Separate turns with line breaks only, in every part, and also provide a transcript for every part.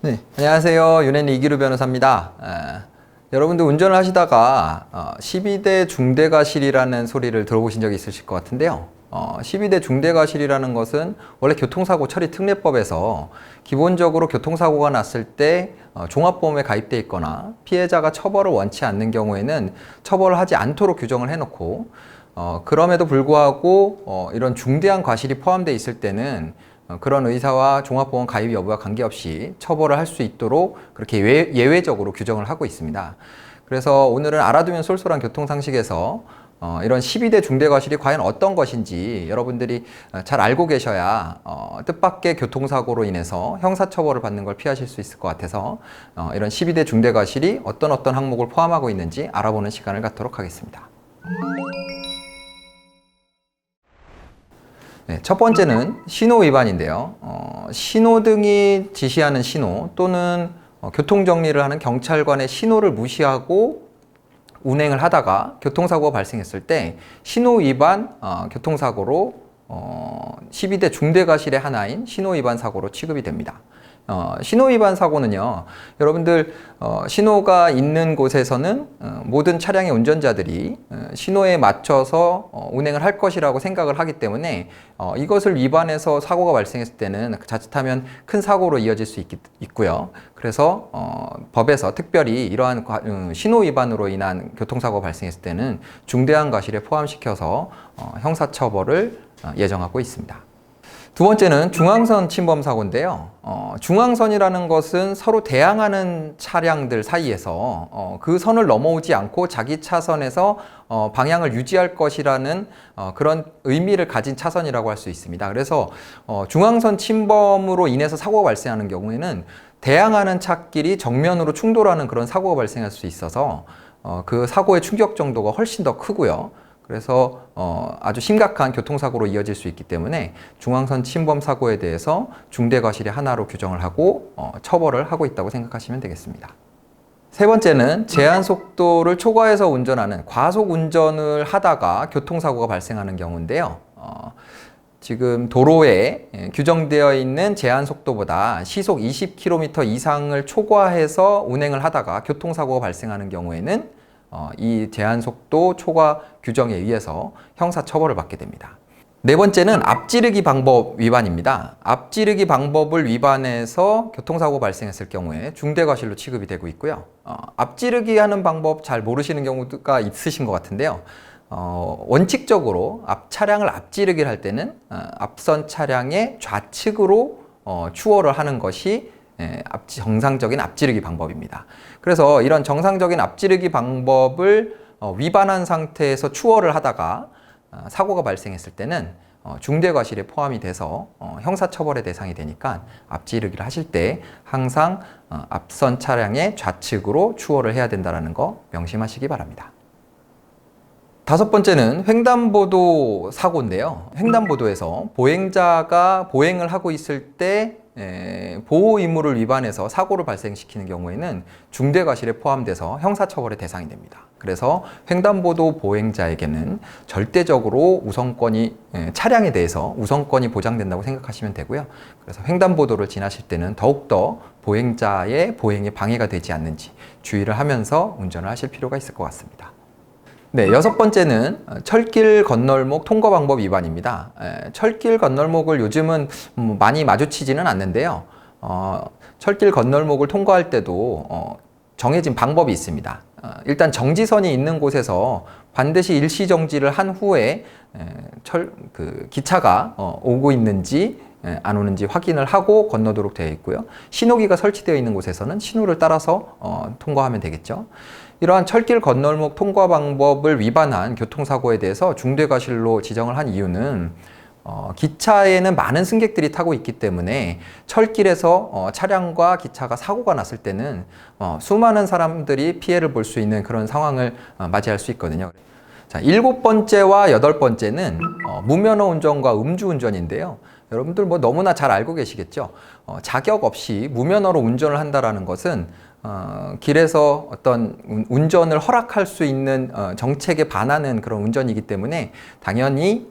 네, 안녕하세요. 윤앤리 이기루 변호사입니다. 여러분들 운전을 하시다가 12대 중대과실이라는 소리를 들어보신 적이 있으실 것 같은데요. 12대 중대과실이라는 것은 원래 교통사고 처리 특례법에서 기본적으로 교통사고가 났을 때 종합보험에 가입돼 있거나 피해자가 처벌을 원치 않는 경우에는 처벌을 하지 않도록 규정을 해놓고 그럼에도 불구하고 이런 중대한 과실이 포함되어 있을 때는 그런 의사와 종합보험 가입 여부와 관계없이 처벌을 할 수 있도록 그렇게 예외적으로 규정을 하고 있습니다. 그래서 오늘은 알아두면 쏠쏠한 교통상식에서 이런 12대 중대과실이 과연 어떤 것인지 여러분들이 잘 알고 계셔야 뜻밖의 교통사고로 인해서 형사처벌을 받는 걸 피하실 수 있을 것 같아서 이런 12대 중대과실이 어떤 항목을 포함하고 있는지 알아보는 시간을 갖도록 하겠습니다. 네, 첫 번째는 신호 위반인데요. 신호등이 지시하는 신호 또는 교통정리를 하는 경찰관의 신호를 무시하고 운행을 하다가 교통사고가 발생했을 때 신호 위반 교통사고로 12대 중대과실의 하나인 신호 위반 사고로 취급이 됩니다. 신호 위반 사고는요, 여러분들 신호가 있는 곳에서는 모든 차량의 운전자들이 신호에 맞춰서 운행을 할 것이라고 생각을 하기 때문에 이것을 위반해서 사고가 발생했을 때는 자칫하면 큰 사고로 이어질 수 있고요. 그래서 법에서 특별히 이러한 신호 위반으로 인한 교통사고가 발생했을 때는 중대한 과실에 포함시켜서 형사처벌을 예정하고 있습니다. 두 번째는 중앙선 침범 사고인데요. 중앙선이라는 것은 서로 대항하는 차량들 사이에서 그 선을 넘어오지 않고 자기 차선에서 방향을 유지할 것이라는 그런 의미를 가진 차선이라고 할 수 있습니다. 그래서 중앙선 침범으로 인해서 사고가 발생하는 경우에는 대항하는 차끼리 정면으로 충돌하는 그런 사고가 발생할 수 있어서 그 사고의 충격 정도가 훨씬 더 크고요. 그래서 아주 심각한 교통사고로 이어질 수 있기 때문에 중앙선 침범 사고에 대해서 중대과실의 하나로 규정을 하고 처벌을 하고 있다고 생각하시면 되겠습니다. 세 번째는 제한 속도를 초과해서 운전하는 과속 운전을 하다가 교통사고가 발생하는 경우인데요. 지금 도로에 규정되어 있는 제한 속도보다 시속 20km 이상을 초과해서 운행을 하다가 교통사고가 발생하는 경우에는 이 제한속도 초과 규정에 의해서 형사처벌을 받게 됩니다. 네 번째는 앞지르기 방법 위반입니다. 앞지르기 방법을 위반해서 교통사고 발생했을 경우에 중대과실로 취급이 되고 있고요. 앞지르기 하는 방법 잘 모르시는 경우가 있으신 것 같은데요. 원칙적으로 차량을 앞지르기를 할 때는 앞선 차량의 좌측으로 추월을 하는 것이 정상적인 앞지르기 방법입니다. 그래서 이런 정상적인 앞지르기 방법을 위반한 상태에서 추월을 하다가 사고가 발생했을 때는 중대과실에 포함이 돼서 형사처벌의 대상이 되니까 앞지르기를 하실 때 항상 앞선 차량의 좌측으로 추월을 해야 된다는 거 명심하시기 바랍니다. 다섯 번째는 횡단보도 사고인데요. 횡단보도에서 보행자가 보행을 하고 있을 때 보호 의무를 위반해서 사고를 발생시키는 경우에는 중대과실에 포함돼서 형사처벌의 대상이 됩니다. 그래서 횡단보도 보행자에게는 절대적으로 차량에 대해서 우선권이 보장된다고 생각하시면 되고요. 그래서 횡단보도를 지나실 때는 더욱더 보행자의 보행에 방해가 되지 않는지 주의를 하면서 운전을 하실 필요가 있을 것 같습니다. 네, 여섯 번째는 철길 건널목 통과 방법 위반입니다. 철길 건널목을 요즘은 많이 마주치지는 않는데요. 철길 건널목을 통과할 때도 정해진 방법이 있습니다. 일단 정지선이 있는 곳에서 반드시 일시 정지를 한 후에 기차가 오고 있는지 안 오는지 확인을 하고 건너도록 되어 있고요. 신호기가 설치되어 있는 곳에서는 신호를 따라서 통과하면 되겠죠. 이러한 철길 건널목 통과 방법을 위반한 교통사고에 대해서 중대과실로 지정을 한 이유는 기차에는 많은 승객들이 타고 있기 때문에 철길에서 차량과 기차가 사고가 났을 때는 수많은 사람들이 피해를 볼 수 있는 그런 상황을 맞이할 수 있거든요. 자, 일곱 번째와 여덟 번째는 무면허 운전과 음주운전인데요. 여러분들 너무나 잘 알고 계시겠죠? 자격 없이 무면허로 운전을 한다는 것은 길에서 어떤 운전을 허락할 수 있는 정책에 반하는 그런 운전이기 때문에 당연히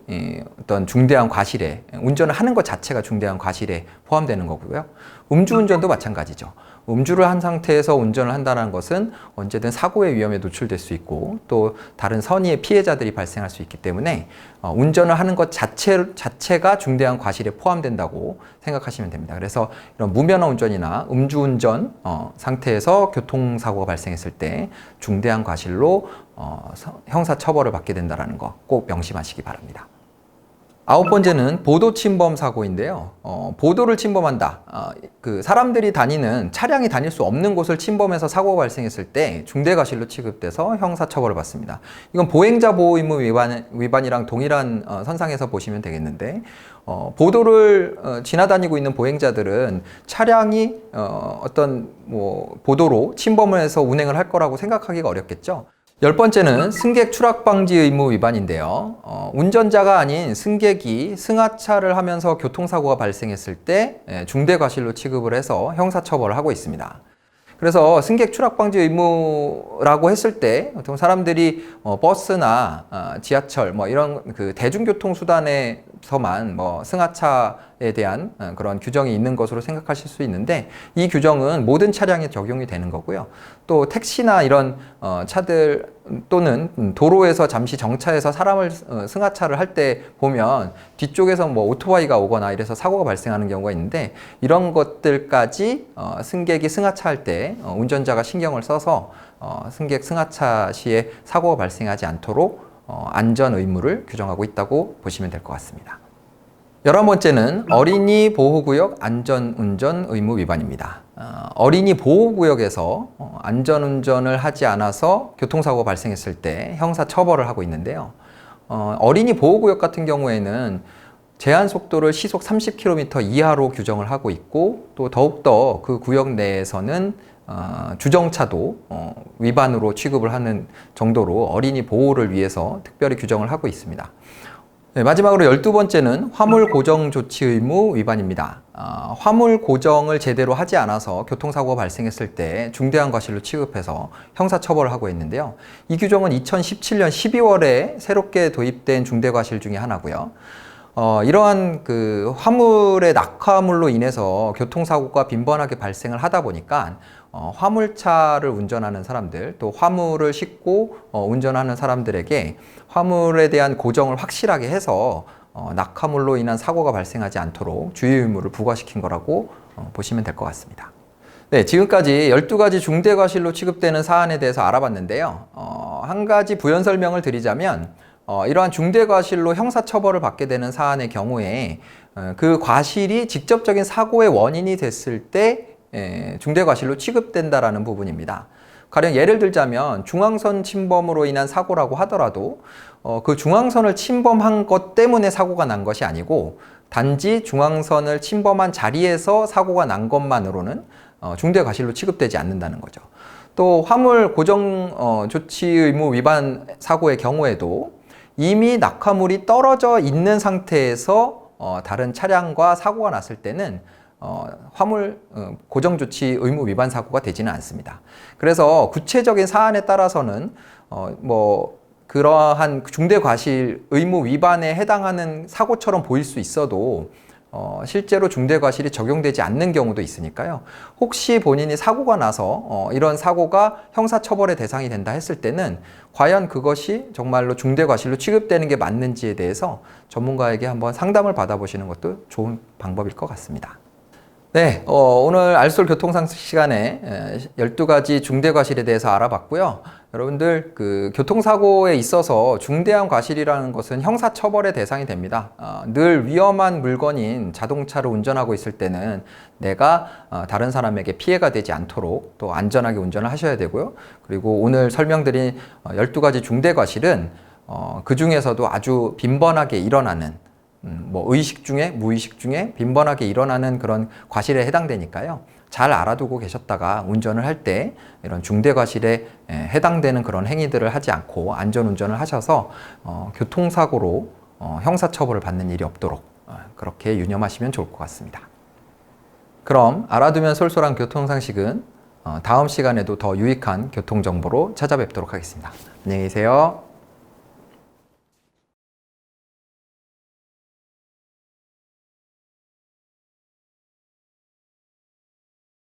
어떤 중대한 과실에, 운전을 하는 것 자체가 중대한 과실에 포함되는 거고요. 음주운전도 마찬가지죠. 음주를 한 상태에서 운전을 한다는 것은 언제든 사고의 위험에 노출될 수 있고 또 다른 선의의 피해자들이 발생할 수 있기 때문에 운전을 하는 것 자체가 중대한 과실에 포함된다고 생각하시면 됩니다. 그래서 이런 무면허 운전이나 음주운전 상태에서 교통사고가 발생했을 때 중대한 과실로 형사처벌을 받게 된다는 거 꼭 명심하시기 바랍니다. 9번째는 보도 침범 사고인데요. 보도를 침범한다. 그 사람들이 다니는 차량이 다닐 수 없는 곳을 침범해서 사고가 발생했을 때 중대과실로 취급돼서 형사처벌을 받습니다. 이건 보행자 보호 의무 위반이랑 동일한 선상에서 보시면 되겠는데 보도를 지나다니고 있는 보행자들은 차량이 어떤 보도로 침범을 해서 운행을 할 거라고 생각하기가 어렵겠죠. 10번째는 승객 추락 방지 의무 위반인데요. 운전자가 아닌 승객이 승하차를 하면서 교통사고가 발생했을 때 중대과실로 취급을 해서 형사처벌을 하고 있습니다. 그래서 승객 추락 방지 의무라고 했을 때 보통 사람들이 버스나 지하철 이런 그 대중교통 수단에서만 승하차에 대한 그런 규정이 있는 것으로 생각하실 수 있는데 이 규정은 모든 차량에 적용이 되는 거고요. 또 택시나 이런 차들 또는 도로에서 잠시 정차해서 사람을 승하차를 할 때 보면 뒤쪽에서 오토바이가 오거나 이래서 사고가 발생하는 경우가 있는데 이런 것들까지 승객이 승하차할 때 운전자가 신경을 써서 승객 승하차 시에 사고가 발생하지 않도록 안전 의무를 규정하고 있다고 보시면 될 것 같습니다. 11번째는 어린이 보호구역 안전운전 의무 위반입니다. 어린이 보호구역에서 안전운전을 하지 않아서 교통사고가 발생했을 때 형사처벌을 하고 있는데요. 어린이 보호구역 같은 경우에는 제한 속도를 시속 30km 이하로 규정을 하고 있고 또 더욱더 그 구역 내에서는 주정차도 위반으로 취급을 하는 정도로 어린이 보호를 위해서 특별히 규정을 하고 있습니다. 네, 마지막으로 12번째는 화물 고정 조치 의무 위반입니다. 화물 고정을 제대로 하지 않아서 교통사고가 발생했을 때 중대한 과실로 취급해서 형사처벌을 하고 있는데요. 이 규정은 2017년 12월에 새롭게 도입된 중대과실 중에 하나고요. 이러한 그 화물의 낙하물로 인해서 교통사고가 빈번하게 발생을 하다 보니까 화물차를 운전하는 사람들 또 화물을 싣고 운전하는 사람들에게 화물에 대한 고정을 확실하게 해서 낙하물로 인한 사고가 발생하지 않도록 주의 의무를 부과시킨 거라고 보시면 될 것 같습니다. 네, 지금까지 12가지 중대과실로 취급되는 사안에 대해서 알아봤는데요. 한 가지 부연 설명을 드리자면 이러한 중대과실로 형사처벌을 받게 되는 사안의 경우에 그 과실이 직접적인 사고의 원인이 됐을 때 중대과실로 취급된다라는 부분입니다. 가령 예를 들자면 중앙선 침범으로 인한 사고라고 하더라도 그 중앙선을 침범한 것 때문에 사고가 난 것이 아니고 단지 중앙선을 침범한 자리에서 사고가 난 것만으로는 중대과실로 취급되지 않는다는 거죠. 또 화물 고정 조치 의무 위반 사고의 경우에도 이미 낙하물이 떨어져 있는 상태에서 다른 차량과 사고가 났을 때는 화물 고정 조치 의무 위반 사고가 되지는 않습니다. 그래서 구체적인 사안에 따라서는 그러한 중대 과실 의무 위반에 해당하는 사고처럼 보일 수 있어도 실제로 중대 과실이 적용되지 않는 경우도 있으니까요. 혹시 본인이 사고가 나서 이런 사고가 형사처벌의 대상이 된다 했을 때는 과연 그것이 정말로 중대 과실로 취급되는 게 맞는지에 대해서 전문가에게 한번 상담을 받아보시는 것도 좋은 방법일 것 같습니다. 네, 오늘 알솔 교통상식 시간에 12가지 중대과실에 대해서 알아봤고요. 여러분들 그 교통사고에 있어서 중대한 과실이라는 것은 형사처벌의 대상이 됩니다. 늘 위험한 물건인 자동차를 운전하고 있을 때는 내가 다른 사람에게 피해가 되지 않도록 또 안전하게 운전을 하셔야 되고요. 그리고 오늘 설명드린 12가지 중대과실은 그 중에서도 아주 빈번하게 일어나는 의식 중에 무의식 중에 빈번하게 일어나는 그런 과실에 해당되니까요. 잘 알아두고 계셨다가 운전을 할 때 이런 중대 과실에 해당되는 그런 행위들을 하지 않고 안전운전을 하셔서 교통사고로 형사처벌을 받는 일이 없도록 그렇게 유념하시면 좋을 것 같습니다. 그럼 알아두면 쏠쏠한 교통상식은 다음 시간에도 더 유익한 교통정보로 찾아뵙도록 하겠습니다. 안녕히 계세요.